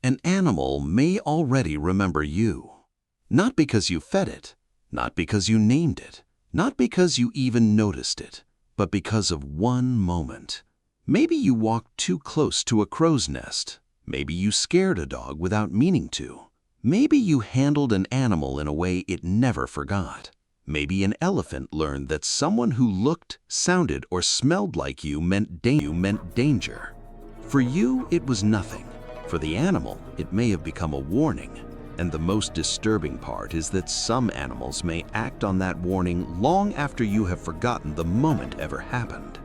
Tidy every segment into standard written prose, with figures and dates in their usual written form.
An animal may already remember you. Not because you fed it, not because you named it, not because you even noticed it, but because of one moment. Maybe you walked too close to a crow's nest. Maybe you scared a dog without meaning to. Maybe you handled an animal in a way it never forgot. Maybe an elephant learned that someone who looked, sounded, or smelled like you meant danger. For you, it was nothing. For the animal, it may have become a warning. And the most disturbing part is that some animals may act on that warning long after you have forgotten the moment ever happened.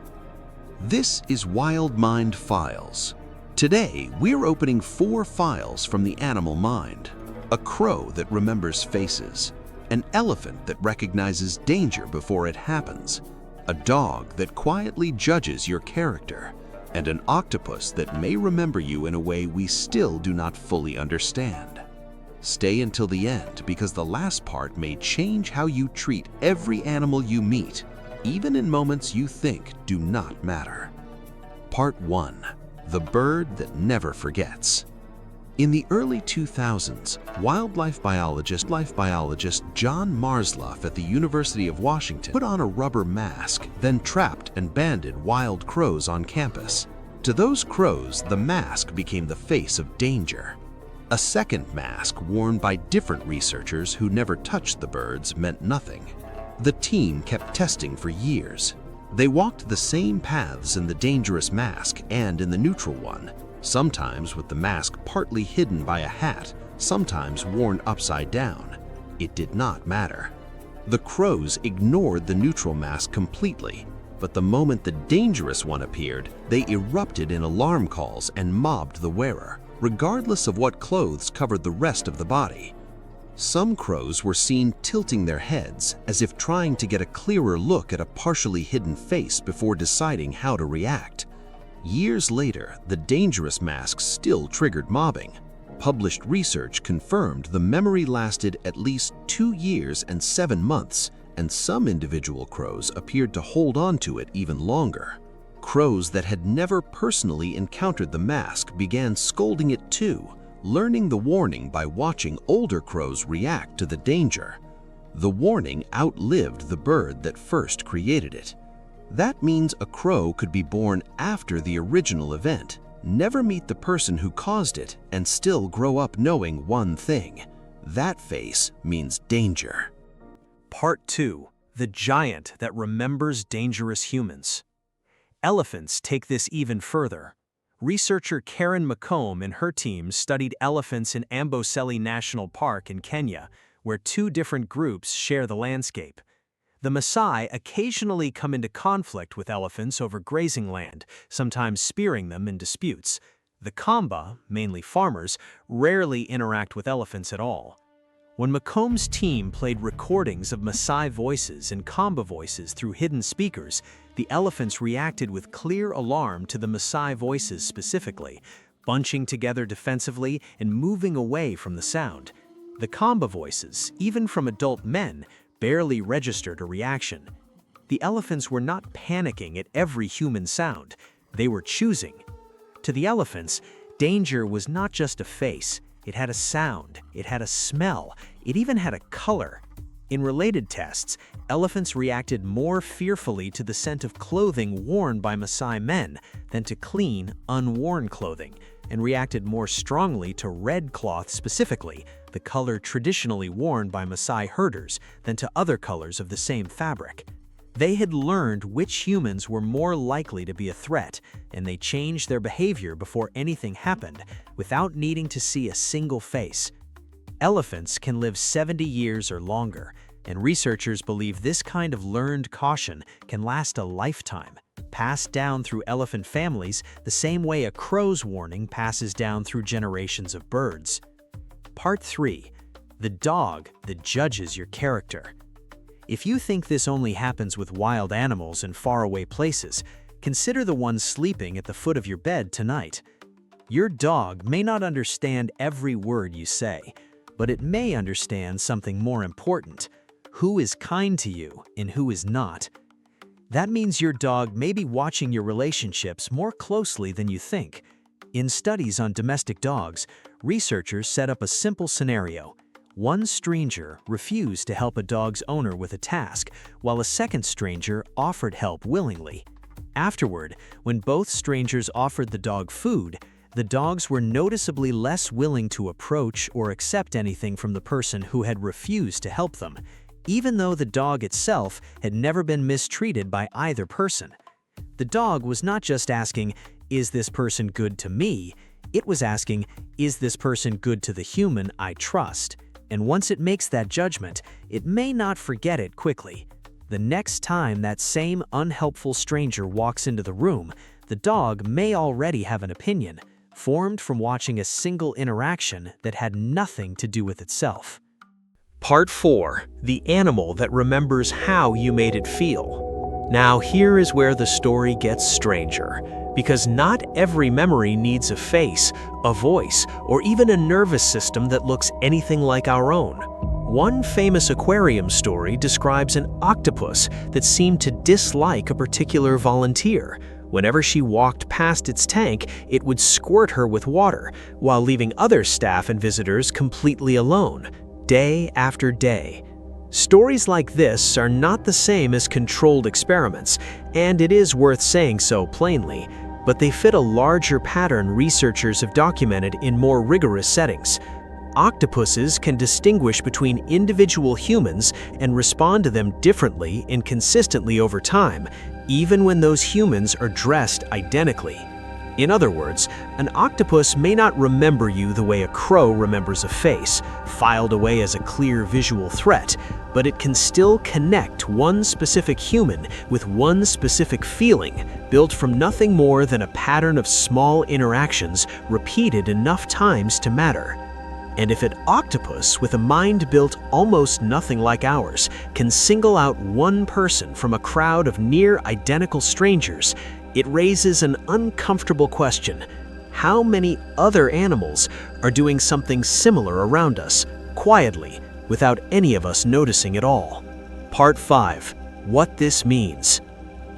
This is Wild Mind Files. Today, we're opening 4 files from the animal mind. A crow that remembers faces, an elephant that recognizes danger before it happens, a dog that quietly judges your character, and an octopus that may remember you in a way we still do not fully understand. Stay until the end because the last part may change how you treat every animal you meet, even in moments you think do not matter. Part 1. The Bird That Never Forgets. In the early 2000s, wildlife biologist John Marsloff at the University of Washington put on a rubber mask, then trapped and banded wild crows on campus. To those crows, the mask became the face of danger. A second mask worn by different researchers who never touched the birds meant nothing. The team kept testing for years. They walked the same paths in the dangerous mask and in the neutral one, sometimes with the mask partly hidden by a hat, sometimes worn upside down. It did not matter. The crows ignored the neutral mask completely, but the moment the dangerous one appeared, they erupted in alarm calls and mobbed the wearer, regardless of what clothes covered the rest of the body. Some crows were seen tilting their heads as if trying to get a clearer look at a partially hidden face before deciding how to react. Years later, the dangerous masks still triggered mobbing. Published research confirmed the memory lasted at least 2 years and 7 months, and some individual crows appeared to hold on to it even longer. Crows that had never personally encountered the mask began scolding it too, learning the warning by watching older crows react to the danger. The warning outlived the bird that first created it. That means a crow could be born after the original event, never meet the person who caused it, and still grow up knowing one thing: that face means danger. Part 2. The Giant That Remembers Dangerous Humans. Elephants take this even further. Researcher Karen McComb and her team studied elephants in Amboseli National Park in Kenya, where 2 different groups share the landscape. The Maasai occasionally come into conflict with elephants over grazing land, sometimes spearing them in disputes. The Kamba, mainly farmers, rarely interact with elephants at all. When McComb's team played recordings of Maasai voices and Kamba voices through hidden speakers, the elephants reacted with clear alarm to the Maasai voices specifically, bunching together defensively and moving away from the sound. The Kamba voices, even from adult men, barely registered a reaction. The elephants were not panicking at every human sound. They were choosing. To the elephants, danger was not just a face. It had a sound, it had a smell, it even had a color. In related tests, elephants reacted more fearfully to the scent of clothing worn by Maasai men than to clean, unworn clothing, and reacted more strongly to red cloth specifically, the color traditionally worn by Maasai herders, than to other colors of the same fabric. They had learned which humans were more likely to be a threat, and they changed their behavior before anything happened, without needing to see a single face. Elephants can live 70 years or longer, and researchers believe this kind of learned caution can last a lifetime, passed down through elephant families the same way a crow's warning passes down through generations of birds. Part 3. The Dog That Judges Your Character. If you think this only happens with wild animals in faraway places, consider the one sleeping at the foot of your bed tonight. Your dog may not understand every word you say, but it may understand something more important: who is kind to you and who is not. That means your dog may be watching your relationships more closely than you think. In studies on domestic dogs, researchers set up a simple scenario. One stranger refused to help a dog's owner with a task, while a second stranger offered help willingly. Afterward, when both strangers offered the dog food, the dogs were noticeably less willing to approach or accept anything from the person who had refused to help them, even though the dog itself had never been mistreated by either person. The dog was not just asking, "Is this person good to me?" It was asking, "Is this person good to the human I trust?" And once it makes that judgment, it may not forget it quickly. The next time that same unhelpful stranger walks into the room, the dog may already have an opinion, formed from watching a single interaction that had nothing to do with itself. Part 4. The animal that remembers how you made it feel. Now here is where the story gets stranger, because not every memory needs a face, a voice, or even a nervous system that looks anything like our own. One famous aquarium story describes an octopus that seemed to dislike a particular volunteer. Whenever she walked past its tank, it would squirt her with water, while leaving other staff and visitors completely alone, day after day. Stories like this are not the same as controlled experiments, and it is worth saying so plainly, but they fit a larger pattern researchers have documented in more rigorous settings. Octopuses can distinguish between individual humans and respond to them differently and consistently over time, even when those humans are dressed identically. In other words, an octopus may not remember you the way a crow remembers a face, filed away as a clear visual threat, but it can still connect one specific human with one specific feeling, built from nothing more than a pattern of small interactions repeated enough times to matter. And if an octopus with a mind built almost nothing like ours can single out one person from a crowd of near-identical strangers, it raises an uncomfortable question. How many other animals are doing something similar around us, quietly, without any of us noticing at all? Part 5. What this means.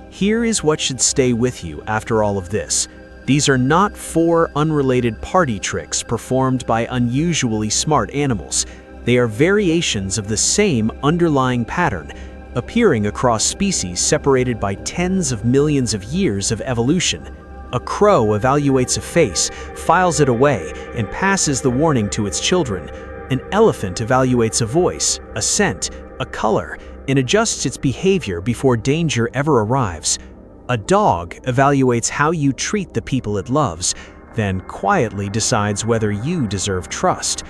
Here is what should stay with you after all of this. These are not 4 unrelated party tricks performed by unusually smart animals. They are variations of the same underlying pattern, appearing across species separated by tens of millions of years of evolution. A crow evaluates a face, files it away, and passes the warning to its children. An elephant evaluates a voice, a scent, a color, and adjusts its behavior before danger ever arrives. A dog evaluates how you treat the people it loves, then quietly decides whether you deserve trust.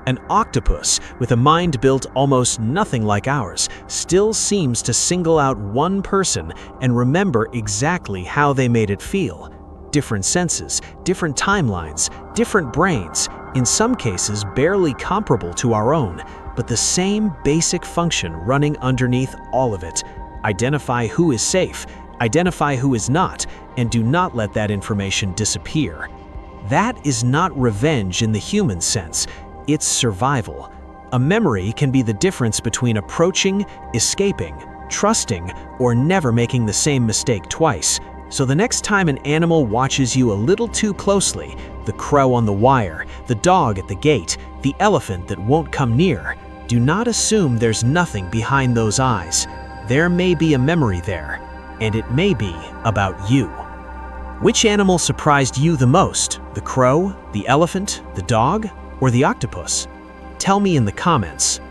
An octopus, with a mind built almost nothing like ours, still seems to single out one person and remember exactly how they made it feel. Different senses, different timelines, different brains, in some cases barely comparable to our own, but the same basic function running underneath all of it. Identify who is safe, identify who is not, and do not let that information disappear. That is not revenge in the human sense, it's survival. A memory can be the difference between approaching, escaping, trusting, or never making the same mistake twice. So the next time an animal watches you a little too closely, the crow on the wire, the dog at the gate, the elephant that won't come near, do not assume there's nothing behind those eyes. There may be a memory there, and it may be about you. Which animal surprised you the most? The crow, the elephant, the dog, or the octopus? Tell me in the comments.